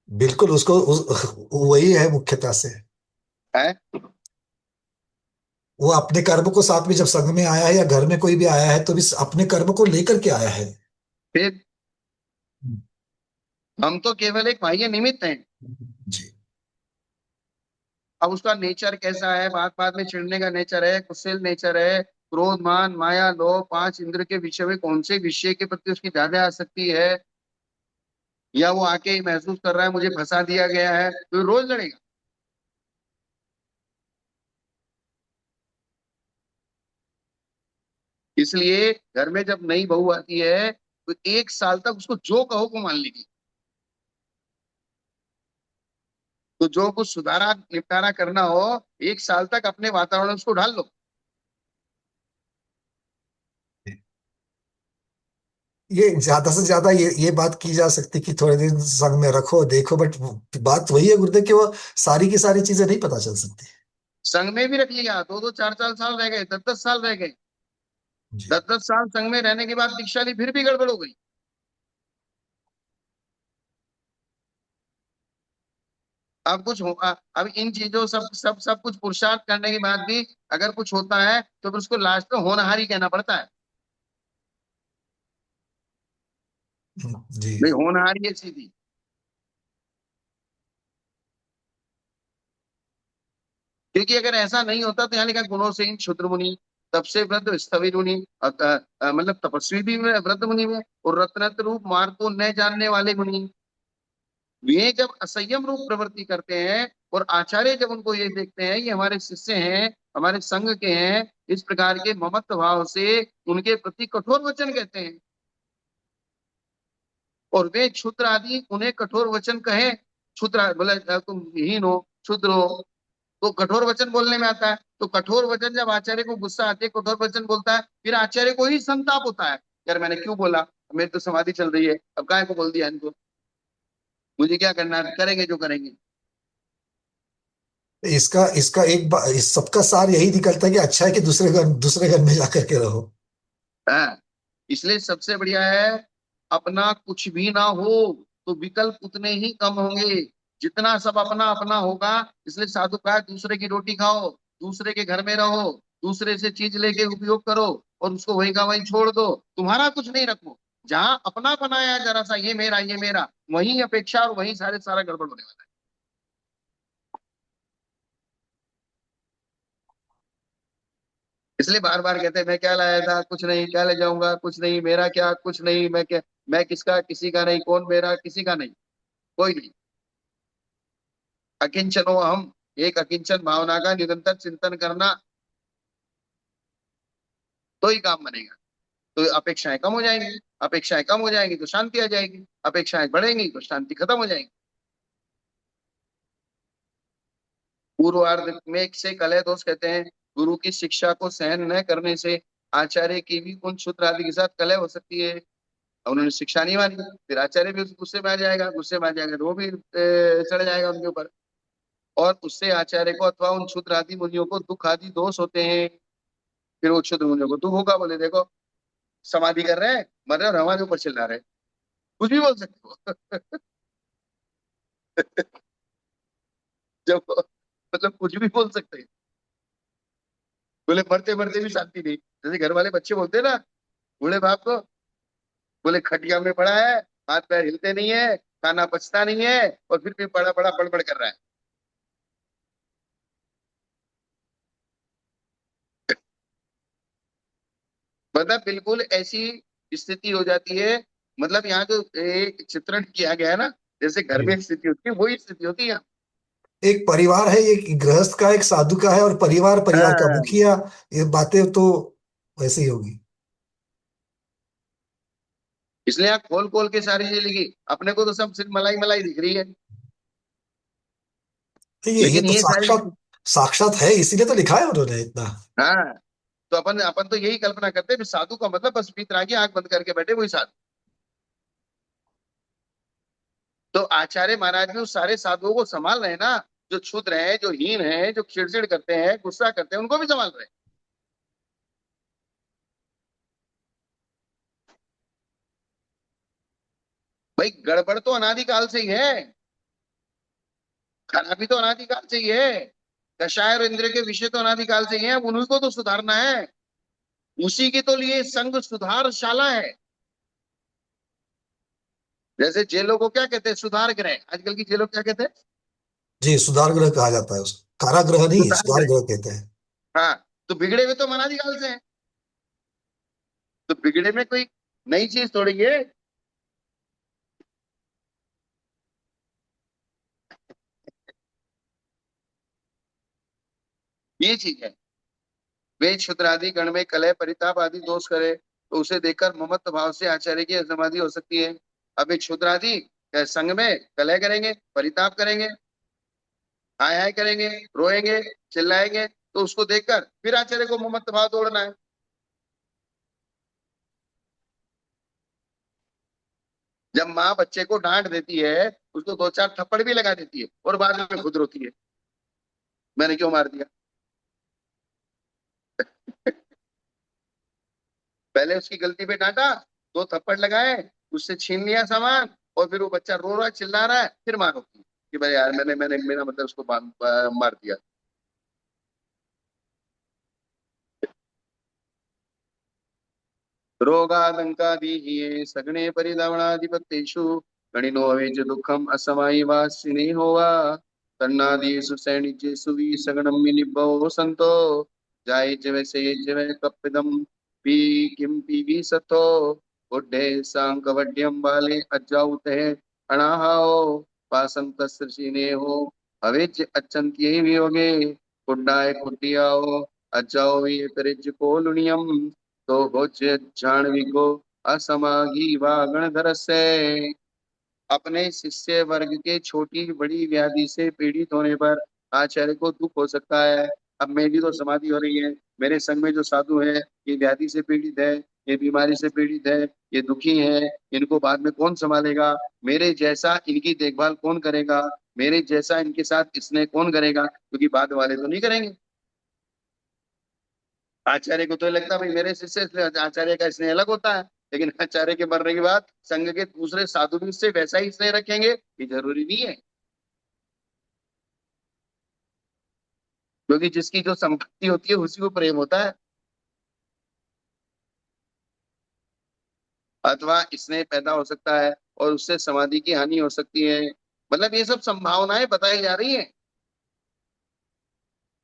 बिल्कुल, वही है मुख्यता से।
है।
वो अपने कर्म को साथ में जब संघ में आया है या घर में कोई भी आया है तो भी अपने कर्म को लेकर के आया है।
फिर हम तो केवल एक बाह्य निमित्त हैं।
जी
अब उसका नेचर कैसा है, बात बात में चिढ़ने का नेचर है, गुस्सेल नेचर है, क्रोध मान माया लोभ पांच इंद्र के विषय में कौन से विषय के प्रति उसकी ज्यादा आसक्ति है, या वो आके ही महसूस कर रहा है मुझे फंसा दिया गया है, तो रोज लड़ेगा। इसलिए घर में जब नई बहू आती है तो एक साल तक उसको जो कहो को मान लेगी। तो जो कुछ सुधारा निपटारा करना हो, एक साल तक अपने वातावरण में उसको ढाल लो।
ये ज्यादा से ज्यादा ये बात की जा सकती कि थोड़े दिन संग में रखो देखो, बट बात वही है गुरुदेव कि वो सारी की सारी चीजें नहीं पता चल सकती।
संघ में भी रख लिया, दो दो चार चार साल रह गए, दस दस साल रह गए।
जी।
दस दस साल संघ में रहने के बाद दीक्षा ली, फिर भी गड़बड़ हो गई। अब कुछ हो अब इन चीजों सब सब सब कुछ पुरुषार्थ करने के बाद भी अगर कुछ होता है तो फिर उसको लास्ट में होनहारी कहना पड़ता है।
जी।
भाई होनहारी है सीधी। क्योंकि अगर ऐसा नहीं होता तो यहाँ लिखा गुणों से इन क्षुद्र मुनि, तब से वृद्ध स्थविर मुनि, मतलब तपस्वी भी हुए, वृद्ध मुनि हुए, और रत्नत्र रूप मार्ग को न जानने वाले मुनि। वे जब असंयम रूप प्रवृत्ति करते हैं और आचार्य जब उनको ये देखते हैं ये हमारे शिष्य हैं, हमारे संघ के हैं, इस प्रकार के ममत्व भाव से उनके प्रति कठोर वचन कहते हैं। और वे क्षुद्र आदि उन्हें कठोर वचन कहे, क्षुद्र बोले तुम हीन हो, क्षुद्र हो, तो कठोर वचन बोलने में आता है। तो कठोर वचन जब आचार्य को गुस्सा आती है, कठोर वचन बोलता है, फिर आचार्य को ही संताप होता है, यार मैंने क्यों बोला, मेरी तो समाधि चल रही है, अब काय को बोल दिया इनको, मुझे क्या करना है, करेंगे जो करेंगे।
इसका इसका इस सबका सार यही निकलता है कि अच्छा है कि दूसरे घर में जाकर के रहो।
हाँ, इसलिए सबसे बढ़िया है अपना कुछ भी ना हो तो विकल्प उतने ही कम होंगे जितना सब अपना अपना होगा। इसलिए साधु कहा दूसरे की रोटी खाओ, दूसरे के घर में रहो, दूसरे से चीज लेके उपयोग करो और उसको वहीं का वहीं छोड़ दो, तुम्हारा कुछ नहीं रखो। जहां अपना बनाया है जरा सा ये मेरा, वहीं अपेक्षा और वहीं सारा गड़बड़ होने वाला है। इसलिए बार बार कहते हैं मैं क्या लाया था, कुछ नहीं, क्या ले जाऊंगा, कुछ नहीं, मेरा क्या, कुछ नहीं, मैं क्या, मैं किसका, किसी का नहीं, कौन मेरा, किसी का नहीं, कोई नहीं। अकिंचनो हम, एक अकिंचन भावना का निरंतर चिंतन करना, तो ही काम बनेगा। तो अपेक्षाएं कम हो जाएंगी, अपेक्षाएं कम हो जाएंगी तो शांति आ जाएगी, अपेक्षाएं बढ़ेंगी तो शांति खत्म हो जाएगी। पूर्वार्ध में से कलह दोष कहते हैं गुरु की शिक्षा को सहन न करने से आचार्य की भी उन शूद्र आदि के साथ कलह हो सकती है। अब उन्होंने शिक्षा नहीं मानी, फिर आचार्य भी उस गुस्से में आ जाएगा, गुस्से में आ जाएगा तो वो भी चढ़ जाएगा उनके ऊपर। और उससे आचार्य को अथवा उन क्षुद्र आदि मुनियों को दुख आदि दोष होते हैं। फिर वो क्षुद्र मुनियों को दुख होगा, बोले देखो समाधि कर रहे हैं, मर रहे हैं और हमारे ऊपर चिल्ला रहे हैं, कुछ भी बोल सकते हो। जब मतलब कुछ भी बोल सकते हैं, बोले मरते मरते भी शांति नहीं। जैसे घर वाले बच्चे बोलते हैं ना बूढ़े बाप को, बोले खटिया में पड़ा है, हाथ पैर हिलते नहीं है, खाना पचता नहीं है, और फिर भी बड़ा बड़ा बड़बड़ कर रहा है। मतलब बिल्कुल ऐसी स्थिति हो जाती है। मतलब यहाँ जो एक चित्रण किया गया है ना, जैसे घर
जी।
में स्थिति होती है वही स्थिति होती है।
एक परिवार है, एक गृहस्थ का, एक साधु का है, और परिवार परिवार का
हाँ,
मुखिया। ये बातें तो वैसे ही होगी।
इसलिए आप खोल खोल के सारी चीज लिखी, अपने को तो सब सिर्फ मलाई मलाई दिख रही है,
तो ये
लेकिन
तो
ये सारी
साक्षात साक्षात है, इसीलिए तो लिखा है उन्होंने इतना।
हाँ, तो अपन अपन तो यही कल्पना करते हैं साधु का मतलब बस वितरागी आंख बंद करके बैठे वही साधु। तो आचार्य महाराज भी उस सारे साधुओं को संभाल रहे हैं ना, जो क्षुद्र हैं, जो हीन हैं, जो चिड़चिड़ करते हैं, गुस्सा करते हैं, उनको भी संभाल रहे हैं। भाई गड़बड़ तो अनादिकाल से ही है, खराबी तो अनादिकाल से ही है, कषाय और इंद्रिय के विषय तो अनादिकाल से ही है, अब उन्हीं को तो सुधारना है। उसी के तो लिए संघ सुधारशाला है। जैसे जेलों को क्या कहते हैं, सुधार गृह, आजकल की जेलों को क्या कहते हैं,
जी, सुधार गृह कहा जाता है उसको, कारागृह नहीं,
सुधार
सुधार
गृह।
गृह कहते हैं।
हाँ, तो बिगड़े हुए तो अनादिकाल से हैं। तो बिगड़े में कोई नई चीज थोड़ी है। ये चीज है। वे क्षुद्रादि गण में कलह परिताप आदि दोष करे तो उसे देखकर ममत्व भाव से आचार्य की समाधि हो सकती है। अब ये क्षुद्रादि संग में कलह करेंगे, परिताप करेंगे, हाय हाय करेंगे, रोएंगे, चिल्लाएंगे, तो उसको देखकर फिर आचार्य को ममत्व भाव तोड़ना है। जब माँ बच्चे को डांट देती है, उसको दो चार थप्पड़ भी लगा देती है और बाद में खुद रोती है, मैंने क्यों मार दिया। पहले उसकी गलती पे डांटा, दो थप्पड़ लगाए, उससे छीन लिया सामान, और फिर वो बच्चा रो रहा है, चिल्ला रहा है, फिर मारो कि भाई यार मैंने मैंने मेरा मतलब उसको मार दिया। रोगादंकादि सगणे परिधावनाधिपत्येषु गणिनो अवेज दुःखम असमायि वासिने होवा तन्नादीषु सैनिजेषु वि सगणं विनिभवो संतो जाय जव से जव कपिदम पी किम पीवी सतो बुद्धे सांकवड्यम बाले अजाउते अनाहाओ पासं तस्रशीने हो अवेज अचंत्ये वियोगे कुड्डाय कुड्डियाओ अजाओ ये परिज कोलुनियम तो भोज जाणविको असमागी वागणधर से। अपने शिष्य वर्ग के छोटी बड़ी व्याधि से पीड़ित होने पर आचार्य को दुख हो सकता है। अब मेरी तो समाधि हो रही है, मेरे संग में जो साधु है ये व्याधि से पीड़ित है, ये बीमारी से पीड़ित है, ये दुखी है, इनको बाद में कौन संभालेगा, मेरे जैसा इनकी देखभाल कौन करेगा, मेरे जैसा इनके साथ स्नेह कौन करेगा, क्योंकि बाद वाले तो नहीं करेंगे। आचार्य को तो लगता है भाई मेरे शिष्य इसलिए आचार्य का स्नेह अलग होता है, लेकिन आचार्य के मरने के बाद संघ के दूसरे साधु भी उससे वैसा ही स्नेह रखेंगे, ये जरूरी नहीं है। क्योंकि जिसकी जो संपत्ति होती है उसी को प्रेम होता है। अथवा स्नेह पैदा हो सकता है और उससे समाधि की हानि हो सकती है। मतलब ये सब संभावनाएं बताई जा रही हैं।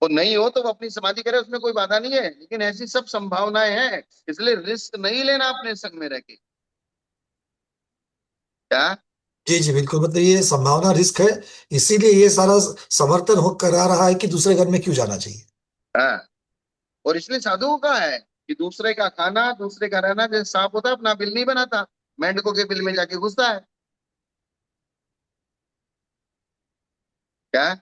और नहीं हो तो वो अपनी समाधि करे, उसमें कोई बाधा नहीं है, लेकिन ऐसी सब संभावनाएं हैं, इसलिए रिस्क नहीं लेना अपने संग में रह के। क्या।
जी जी बिल्कुल, मतलब ये संभावना रिस्क है, इसीलिए ये सारा समर्थन हो करा रहा है कि दूसरे घर में क्यों जाना चाहिए।
हाँ। और इसलिए साधुओं का है कि दूसरे का खाना, दूसरे का रहना, जैसे सांप होता है अपना बिल नहीं बनाता, मेंढकों के बिल में जाके घुसता है। क्या।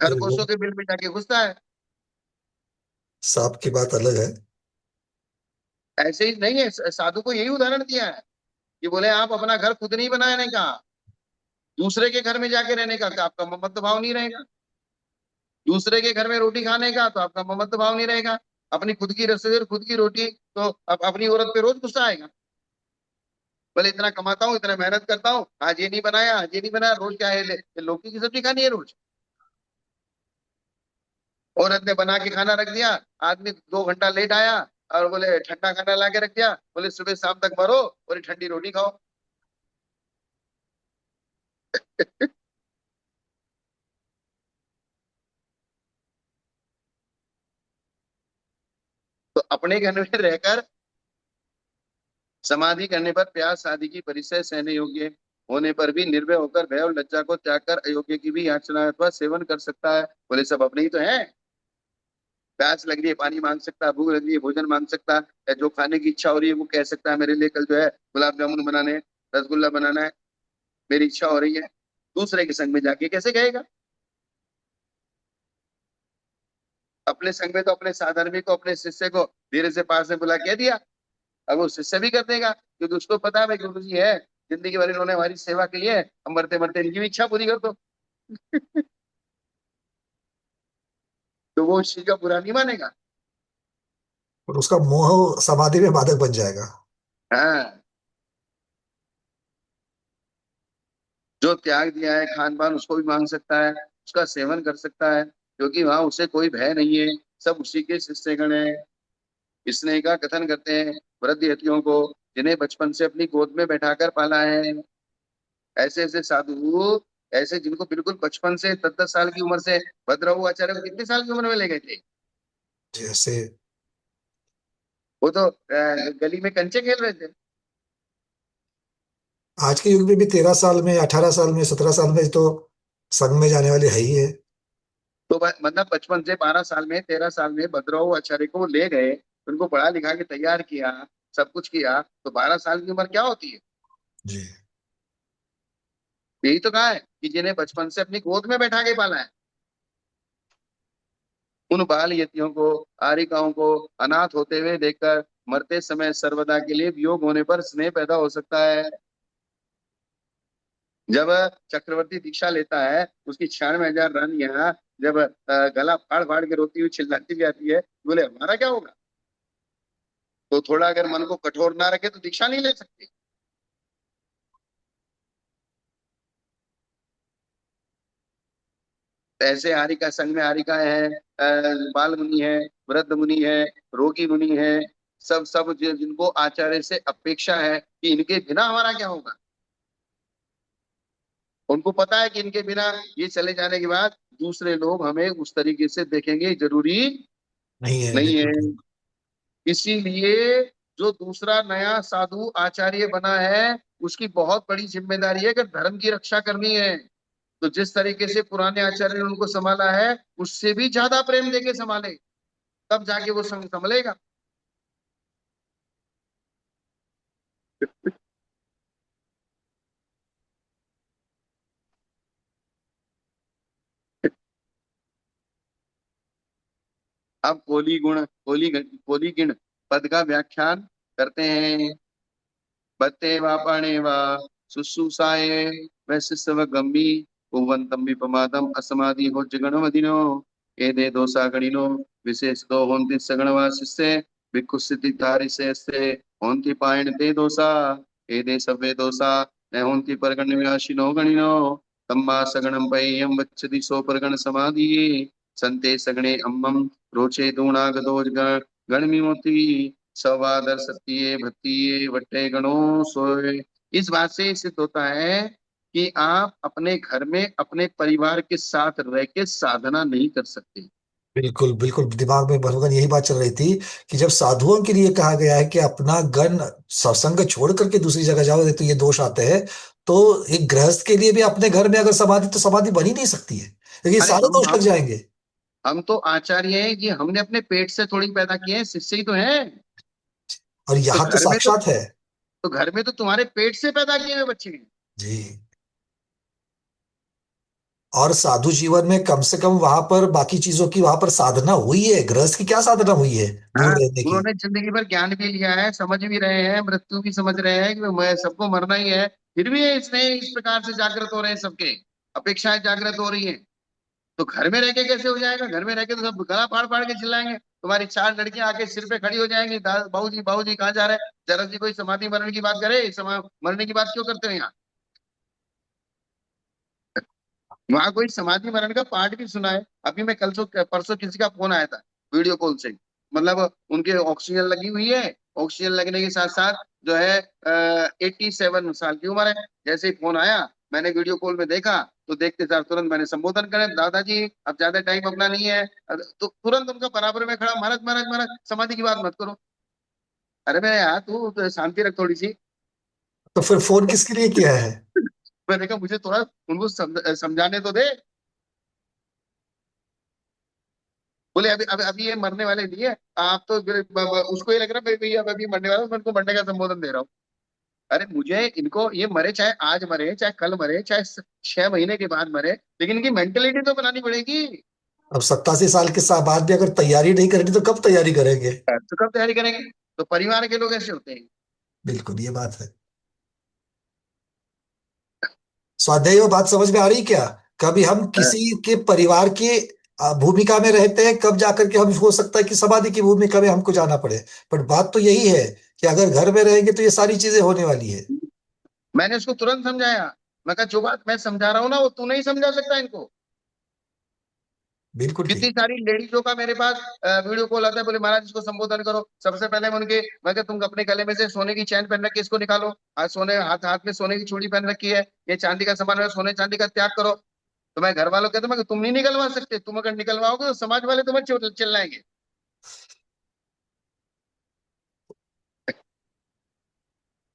बिल्कुल,
खरगोशों के बिल में जाके घुसता है।
सांप की बात अलग है।
ऐसे ही नहीं है, साधु को यही उदाहरण दिया है कि बोले आप अपना घर खुद नहीं बनाने का, दूसरे के घर में जाके रहने का, तो आपका ममत्व भाव नहीं रहेगा। दूसरे के घर में रोटी खाने का, तो आपका ममत्व भाव नहीं रहेगा। अपनी खुद की रसोई और खुद की रोटी, तो अब अपनी औरत पे रोज गुस्सा आएगा। बोले इतना कमाता हूँ, इतना मेहनत करता हूँ, आज ये नहीं बनाया, आज ये नहीं बनाया, रोज क्या है, लौकी की सब्जी खानी है रोज। औरत ने बना के खाना रख दिया, आदमी 2 घंटा लेट आया और बोले ठंडा खाना ला के रख दिया, बोले सुबह शाम तक मरो और ये ठंडी रोटी खाओ। तो अपने घर में रहकर समाधि करने पर प्यास आदि की परिचय सहने योग्य होने पर भी निर्भय होकर भय और लज्जा को त्याग कर अयोग्य की भी याचना अथवा सेवन कर सकता है। बोले सब अपने ही तो है। प्यास लग रही है पानी मांग सकता है, भूख लग रही है भोजन मांग सकता है, या जो खाने की इच्छा हो रही है वो कह सकता है मेरे लिए कल जो है गुलाब जामुन बनाने हैं, रसगुल्ला बनाना है, मेरी इच्छा हो रही है। दूसरे के संग में जाके कैसे कहेगा। अपने संग में तो अपने साधर्मी को, अपने शिष्य को धीरे से पास में बुला कह दिया, अब वो शिष्य भी कर देगा, क्योंकि उसको पता है भाई गुरु जी है, जिंदगी भर इन्होंने हमारी सेवा की है, हम मरते मरते इनकी भी इच्छा पूरी कर दो। तो वो उस चीज का बुरा नहीं मानेगा।
और उसका मोह समाधि में बाधक बन जाएगा।
हाँ। जो त्याग दिया है खान पान उसको भी मांग सकता है, उसका सेवन कर सकता है, क्योंकि वहां उसे कोई भय नहीं है, सब उसी के शिष्यगण है। स्नेह का कथन करते हैं वृद्धयतियों को, जिन्हें बचपन से अपनी गोद में बैठाकर पाला है। ऐसे ऐसे साधु, ऐसे जिनको बिल्कुल बचपन से 10-10 साल की उम्र से, भद्रहु आचार्य को कितने साल की उम्र में ले गए थे।
जैसे
वो तो गली में कंचे खेल रहे थे।
आज के युग में भी 13 साल में, 18 साल में, 17 साल में तो संघ में जाने वाले है ही है।
तो मतलब बचपन से 12 साल में 13 साल में भद्रवाह आचार्य को ले गए, उनको पढ़ा लिखा के तैयार किया, सब कुछ किया, तो 12 साल की उम्र क्या होती है?
जी।
यही तो कहा है कि जिन्हें बचपन से अपनी गोद में बैठा के पाला है। उन बाल यतियों को, आरिकाओं को अनाथ होते हुए देखकर मरते समय सर्वदा के लिए वियोग होने पर स्नेह पैदा हो सकता है। जब चक्रवर्ती दीक्षा लेता है, उसकी 96,000 रानियां जब गला फाड़ फाड़ के रोती हुई चिल्लाती भी आती है, बोले हमारा क्या होगा? तो थोड़ा अगर मन को कठोर ना रखे तो दीक्षा नहीं ले सकते। ऐसे हारिका संघ में हारिकाएं हैं, बाल मुनि है, वृद्ध मुनि है, रोगी मुनि है, सब सब जिनको आचार्य से अपेक्षा है कि इनके बिना हमारा क्या होगा। उनको पता है कि इनके बिना ये चले जाने के बाद दूसरे लोग हमें उस तरीके से देखेंगे, जरूरी
नहीं है,
नहीं
बिल्कुल
है।
ठीक।
इसीलिए जो दूसरा नया साधु आचार्य बना है, उसकी बहुत बड़ी जिम्मेदारी है कि धर्म की रक्षा करनी है। तो जिस तरीके से पुराने आचार्य ने उनको संभाला है, उससे भी ज्यादा प्रेम देके संभाले, तब जाके वो संभलेगा। अब कोली गिण पद का व्याख्यान करते हैं। बत्ते वा पाणे वा शुश्रूषाये वैशिष्टव गम्मी कुवंतम विपमादम असमाधि हो जगणमदिनो एदे दोषा गणिनो विशेष दो होंति सगणवा शिष्य विकुस्थिति तारिसे स्ते होंति पायण ते दोषा एदे सव्वे दोषा न होंति परगण विनाशिनो गणिनो तम्मा सगणम पय्यम वच्चति सो परगण समाधि संते सगणे अम्मम रोचे दूणागदोज गणमिमोति सवादर सत्य भक्ति वट्टे गणो सोए। इस बात से सिद्ध होता है कि आप अपने घर में अपने परिवार के साथ रह के साधना नहीं कर सकते।
बिल्कुल बिल्कुल, दिमाग में भगवान यही बात चल रही थी कि जब साधुओं के लिए कहा गया है कि अपना गण सत्संग छोड़ करके दूसरी जगह जाओ तो ये दोष आते हैं, तो एक गृहस्थ के लिए भी अपने घर में अगर समाधि, तो समाधि बन ही नहीं सकती है, क्योंकि ये
अरे
सारे दोष लग जाएंगे।
हम तो आचार्य हैं कि हमने अपने पेट से थोड़ी पैदा किए हैं, शिष्य ही तो हैं।
और
तो
यहाँ तो
घर में तो
साक्षात है।
तो घर में तो तुम्हारे पेट से पैदा किए हुए बच्चे हैं।
जी। और साधु जीवन में कम से कम वहां पर बाकी चीजों की वहां पर साधना हुई है, गृहस्थ की क्या साधना हुई है दूर
हाँ,
रहने की।
उन्होंने जिंदगी भर ज्ञान भी लिया है, समझ भी रहे हैं, मृत्यु भी समझ रहे हैं कि मैं सबको मरना ही है, फिर भी ये इसने इस प्रकार से जागृत हो रहे हैं, सबके अपेक्षाएं जागृत हो रही हैं। तो घर में रह के कैसे हो जाएगा? घर में रह के तो सब गला फाड़ फाड़ के चिल्लाएंगे, तुम्हारी 4 लड़कियां आके सिर पे खड़ी हो जाएंगी, बाबू जी कहाँ जा रहे हैं? जरा जी कोई समाधि मरण की बात करे, मरने की बात क्यों करते हो यहाँ? वहां कोई समाधि मरण का पाठ भी सुना है? अभी मैं कल सो परसों किसी का फोन आया था, वीडियो कॉल से। मतलब उनके ऑक्सीजन लगी हुई है, ऑक्सीजन लगने के साथ साथ जो है 87 साल की उम्र है। जैसे ही फोन आया, मैंने वीडियो कॉल में देखा, तो देखते सार तुरंत मैंने संबोधन करे, दादाजी अब ज्यादा टाइम अपना नहीं है। तो तुरंत उनका बराबर में खड़ा, महाराज महाराज महाराज समाधि की बात मत करो। अरे मैं यार, तू तो शांति रख थोड़ी सी।
तो फिर फोन किसके लिए किया है?
मैंने कहा मुझे थोड़ा उनको समझाने तो दे। बोले अभी अभी अभी ये मरने वाले नहीं है, आप तो उसको ये लग रहा है भैया अभी मरने वाला हूं, मैं उनको मरने का संबोधन दे रहा हूँ। अरे मुझे इनको, ये मरे चाहे आज मरे, चाहे कल मरे, चाहे 6 महीने के बाद मरे, लेकिन इनकी मेंटेलिटी तो बनानी पड़ेगी।
अब 87 साल के बाद भी अगर तैयारी नहीं करेंगे तो कब तैयारी करेंगे?
तो कब तैयारी करेंगे? तो परिवार के लोग ऐसे होते हैं।
बिल्कुल, ये बात है। स्वाध्याय, वो बात समझ में आ रही क्या? कभी हम
हाँ,
किसी के परिवार की भूमिका में रहते हैं, कब जाकर के हम, हो सकता है कि समाधि की भूमिका में हमको जाना पड़े। बट बात तो यही है कि अगर घर में रहेंगे तो ये सारी चीजें होने वाली है।
मैंने उसको तुरंत समझाया। मैं कहा जो बात मैं समझा रहा हूँ ना, वो तू नहीं समझा सकता इनको।
बिल्कुल
कितनी
ठीक।
सारी लेडीजों का मेरे पास वीडियो कॉल आता है, बोले महाराज इसको संबोधन करो। सबसे पहले मैं कहा तुम अपने गले में से सोने की चैन पहन रखी है, इसको निकालो। आज सोने हाथ हाथ में सोने की चूड़ी पहन रखी है, ये चांदी का सामान है, सोने चांदी का त्याग करो। तो मैं घर वालों कहता हूं, मैं तुम नहीं निकलवा सकते, तुम अगर निकलवाओगे तो समाज वाले तुम्हें चिल्लाएंगे।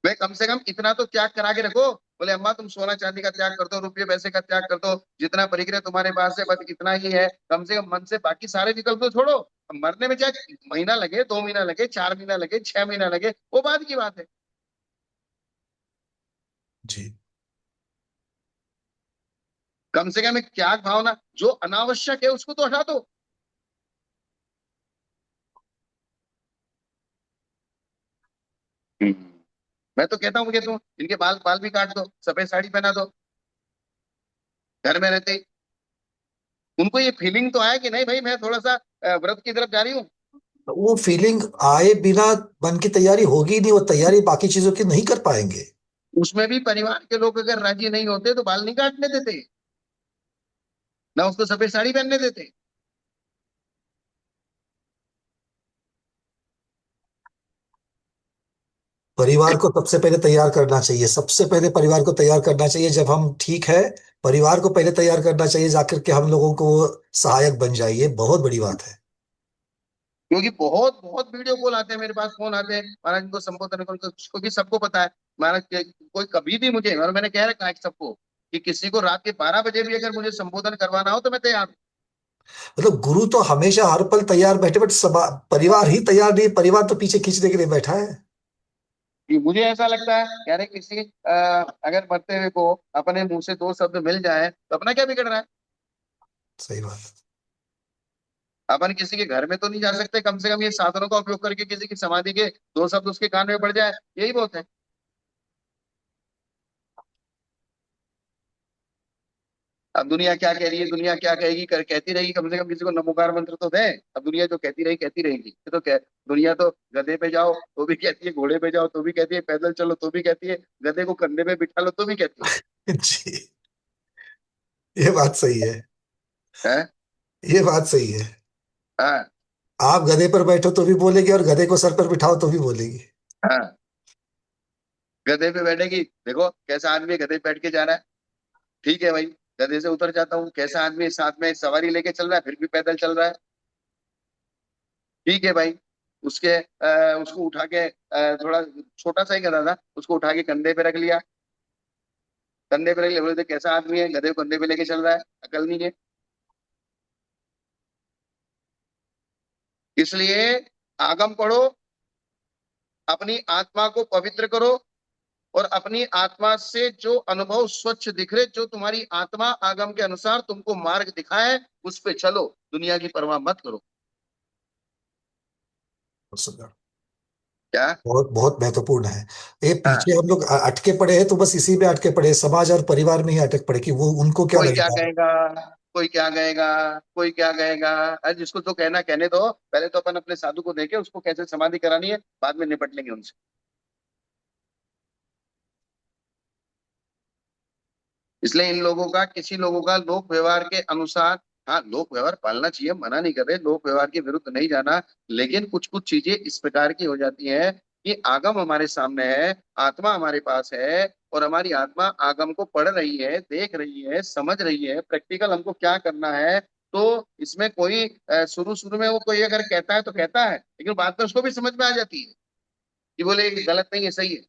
वे कम से कम इतना तो त्याग करा के रखो। बोले अम्मा तुम सोना चांदी का त्याग कर दो, रुपये पैसे का त्याग कर दो, जितना परिग्रह तुम्हारे पास है बस इतना ही है, कम से कम मन से बाकी सारे विकल्प तो छोड़ो। अब मरने में चाहे महीना लगे, 2 महीना लगे, 4 महीना लगे, 6 महीना लगे, वो बाद की बात है।
जी।
कम से कम एक त्याग भावना, जो अनावश्यक है उसको तो हटा दो। मैं तो कहता हूँ कि तुम इनके बाल बाल भी काट दो, सफेद साड़ी पहना दो, घर में रहते ही उनको ये फीलिंग तो आए कि नहीं भाई मैं थोड़ा सा व्रत की तरफ जा रही हूँ।
वो फीलिंग आए बिना मन की तैयारी होगी नहीं, वो तैयारी बाकी चीजों की नहीं कर पाएंगे।
उसमें भी परिवार के लोग अगर राजी नहीं होते तो बाल नहीं काटने देते, ना उसको सफेद साड़ी पहनने देते।
परिवार को सबसे पहले तैयार करना चाहिए, सबसे पहले परिवार को तैयार करना चाहिए। जब हम ठीक है, परिवार को पहले तैयार करना चाहिए, जाकर के हम लोगों को वो सहायक बन जाइए, बहुत बड़ी बात है।
क्योंकि बहुत बहुत वीडियो कॉल आते हैं मेरे पास, फोन आते हैं महाराज इनको संबोधन करो, क्योंकि सबको पता है महाराज कोई कभी भी मुझे, और मैंने कह रखा है सबको कि किसी को रात के 12 बजे भी अगर मुझे संबोधन करवाना हो तो मैं तैयार हूँ।
मतलब गुरु तो हमेशा हर पल तैयार बैठे, बट परिवार ही तैयार नहीं, परिवार तो पीछे खींचने के लिए बैठा है।
कि मुझे ऐसा लगता है यार किसी अगर मरते हुए को अपने मुंह से 2 शब्द मिल जाए तो अपना क्या बिगड़ रहा है।
सही बात।
अपन किसी के घर में तो नहीं जा सकते, कम से कम ये साधनों का उपयोग करके किसी की समाधि के 2 शब्द उसके कान में पड़ जाए, यही बहुत है। अब दुनिया क्या कह रही है, दुनिया क्या कहेगी, कहती रहेगी, कम से कम किसी को नमोकार मंत्र तो दे। अब दुनिया जो कहती रही कहती रहेगी, ये तो कह, दुनिया तो गधे पे जाओ तो भी कहती है, घोड़े पे जाओ तो भी कहती है, पैदल चलो तो भी कहती है, गधे को कंधे पे बिठा लो तो भी कहती
जी, ये बात सही है।
है। हैं?
ये बात सही है।
हाँ।
आप गधे पर बैठो तो भी बोलेगी, और गधे को सर पर बिठाओ तो भी बोलेगी।
हाँ। गधे पे बैठेगी, देखो कैसा आदमी गधे पे बैठ के जा रहा है, ठीक है भाई, गधे से उतर जाता हूँ, कैसा आदमी साथ में सवारी लेके चल रहा है फिर भी पैदल चल रहा है, ठीक है भाई। उसको उठा के थोड़ा छोटा सा ही गधा था, उसको उठा के कंधे पे रख लिया, कंधे पे रख लिया, बोले "देख, कैसा आदमी है, गधे को कंधे पे लेके चल रहा है, अकल नहीं है"। इसलिए आगम पढ़ो, अपनी आत्मा को पवित्र करो, और अपनी आत्मा से जो अनुभव स्वच्छ दिख रहे, जो तुम्हारी आत्मा आगम के अनुसार तुमको मार्ग दिखाए, उस पे चलो, दुनिया की परवाह मत करो।
बहुत सुंदर।
क्या।
बहुत बहुत महत्वपूर्ण है। ये
हाँ।
पीछे हम लोग अटके पड़े हैं, तो बस इसी में अटके पड़े हैं, समाज और परिवार में ही अटक पड़े कि वो उनको क्या
कोई क्या
लगेगा।
कहेगा, कोई क्या कहेगा, कोई क्या कहेगा। अरे जिसको जो कहना कहने दो, पहले तो अपन अपने साधु को देखे उसको कैसे समाधि करानी है, बाद में निपट लेंगे उनसे। इसलिए इन लोगों का, किसी लोगों का लोक व्यवहार के अनुसार, हाँ लोक व्यवहार पालना चाहिए, मना नहीं कर रहे, लोक व्यवहार के विरुद्ध नहीं जाना, लेकिन कुछ कुछ चीजें इस प्रकार की हो जाती हैं कि आगम हमारे सामने है, आत्मा हमारे पास है, और हमारी आत्मा आगम को पढ़ रही है, देख रही है, समझ रही है प्रैक्टिकल हमको क्या करना है। तो इसमें कोई शुरू शुरू में वो कोई अगर कहता है तो कहता है, लेकिन बाद में उसको भी समझ में आ जाती है कि बोले ये गलत नहीं है, सही है।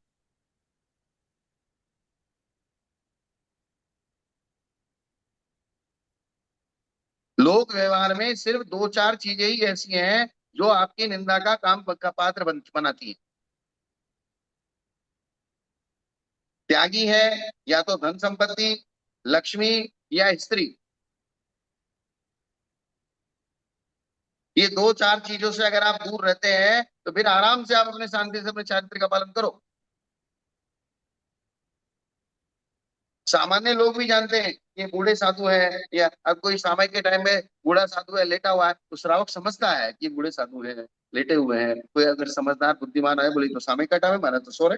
लोक व्यवहार में सिर्फ 2 4 चीजें ही ऐसी हैं जो आपकी निंदा का काम का पात्र बनाती है। त्यागी है, या तो धन संपत्ति, लक्ष्मी, या स्त्री। ये 2 4 चीजों से अगर आप दूर रहते हैं तो फिर आराम से आप अपने शांति से अपने चारित्र का पालन करो। सामान्य लोग भी जानते हैं ये बूढ़े साधु है, या अब कोई सामायिक के टाइम में बूढ़ा साधु है लेटा हुआ है, तो श्रावक समझता है कि बूढ़े साधु है, लेटे हुए हैं, कोई अगर समझदार बुद्धिमान है बोले तो सामयिक का टाइम है, माना तो सो रहे।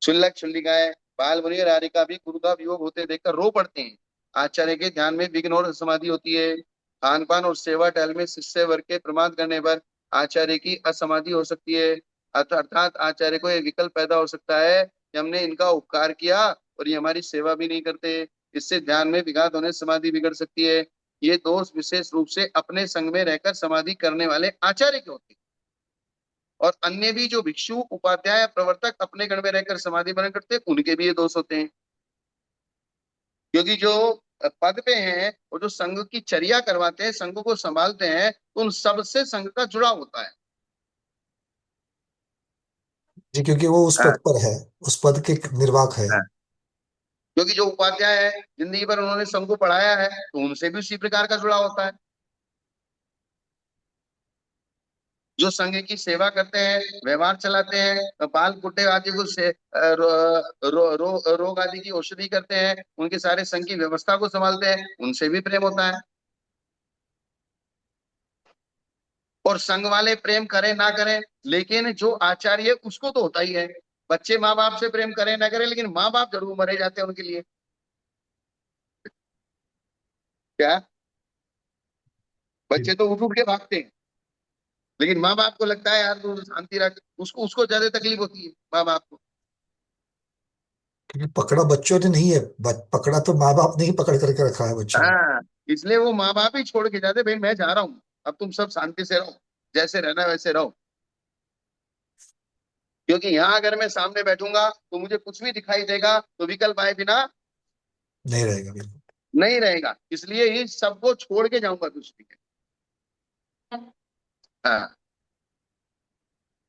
क्षुल्लक क्षुल्लिकाएं, बाल मुनि और आर्य का भी गुरु का वियोग होते देखकर रो पड़ते हैं। आचार्य के ध्यान में विघ्न और समाधि होती है। खान पान और सेवा टहल में शिष्य वर्ग के प्रमाद करने पर आचार्य की असमाधि हो सकती है। अर्थात आचार्य को यह विकल्प पैदा हो सकता है कि हमने इनका उपकार किया और ये हमारी सेवा भी नहीं करते, इससे ध्यान में विघात होने से समाधि बिगड़ सकती है। ये दोष विशेष रूप से अपने संग में रहकर समाधि करने वाले आचार्य के होते हैं। और अन्य भी जो भिक्षु उपाध्याय प्रवर्तक अपने गण में रहकर समाधि भरण करते हैं, उनके भी ये दोष होते हैं। क्योंकि जो पद पे हैं और जो संघ की चर्या करवाते हैं, संघ को संभालते हैं, तो उन सबसे संघ का जुड़ाव होता है।
जी, क्योंकि वो उस
हाँ,
पद पर है, उस पद के निर्वाक है।
हाँ। क्योंकि जो उपाध्याय है, जिंदगी भर उन्होंने संघ को पढ़ाया है, तो उनसे भी उसी प्रकार का जुड़ाव होता है। जो संघ की सेवा करते हैं, व्यवहार चलाते हैं, बाल बुड्ढे आदि को से रोग आदि की औषधि करते हैं, उनके सारे संघ की व्यवस्था को संभालते हैं, उनसे भी प्रेम होता है। और संघ वाले प्रेम करें ना करें, लेकिन जो आचार्य है उसको तो होता ही है। बच्चे माँ बाप से प्रेम करें ना करें, लेकिन माँ बाप जरूर मरे जाते हैं उनके लिए। क्या? बच्चे तो उठ उठ के भागते हैं, लेकिन माँ बाप को लगता है यार तू शांति रख, उसको उसको ज्यादा तकलीफ होती है माँ बाप को।
क्योंकि पकड़ा बच्चों ने नहीं है, पकड़ा तो माँ बाप ने ही पकड़ करके रखा है बच्चों को।
हाँ, इसलिए वो माँ बाप ही छोड़ के जाते, भाई मैं जा रहा हूँ, अब तुम सब शांति से रहो, जैसे रहना वैसे रहो। क्योंकि यहाँ अगर मैं सामने बैठूंगा तो मुझे कुछ भी दिखाई देगा, तो विकल्प आए बिना
नहीं रहेगा बिल्कुल।
नहीं रहेगा, इसलिए ही सबको छोड़ के जाऊंगा कुछ भी। हाँ।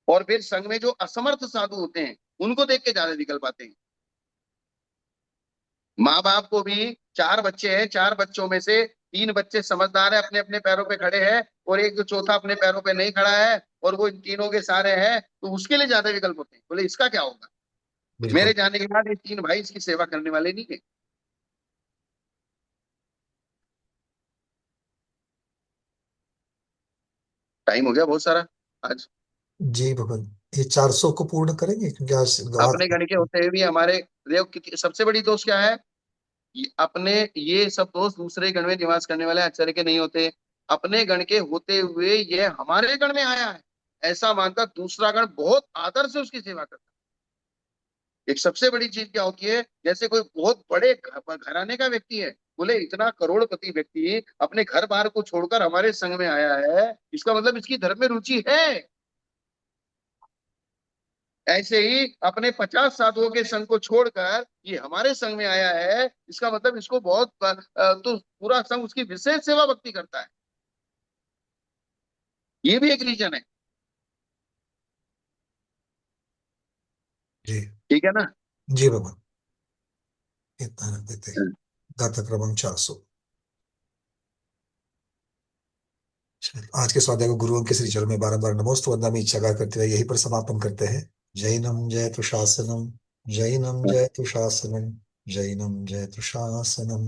और फिर संघ में जो असमर्थ साधु होते हैं, उनको देख के ज्यादा विकल्प आते हैं। माँ बाप को भी चार बच्चे हैं, चार बच्चों में से तीन बच्चे समझदार है, अपने अपने पैरों पे खड़े हैं, और एक जो चौथा अपने पैरों पे नहीं खड़ा है, और वो इन तीनों के सारे हैं, तो उसके लिए ज्यादा विकल्प होते हैं। बोले इसका क्या होगा?
बिल्कुल।
मेरे जाने के बाद ये तीन भाई इसकी सेवा करने वाले नहीं है। टाइम हो गया बहुत सारा आज।
जी भगवान, ये 400 को पूर्ण करेंगे क्योंकि आज गवाह।
अपने गण के होते हुए भी हमारे देव सबसे बड़ी दोष क्या है? अपने ये सब दोस्त दूसरे गण में निवास करने वाले आचार्य के नहीं होते। अपने गण के होते हुए ये हमारे गण में आया है, ऐसा मानकर दूसरा गण बहुत आदर से उसकी सेवा करता है। एक सबसे बड़ी चीज क्या होती है, जैसे कोई बहुत बड़े घराने का व्यक्ति है, बोले इतना करोड़पति व्यक्ति अपने घर बार को छोड़कर हमारे संग में आया है, इसका मतलब इसकी धर्म में रुचि है। ऐसे ही अपने 50 साधुओं के संघ को छोड़कर ये हमारे संघ में आया है, इसका मतलब इसको बहुत तो पूरा संघ उसकी विशेष सेवा भक्ति करता है। ये भी एक रीजन है।
जी।
ठीक है ना?
जी भगवान, इतना रख देते हैं। गाथा क्रमांक 400। आज के स्वाध्याय को गुरुओं के श्री चरण में बारंबार बार नमोस्तु वंदनामि इच्छा गाय करते हुए यहीं पर समापन करते हैं। जैनम जयतु शासनम, जैनम जयतु शासनम, जैनम जयतु शासनम।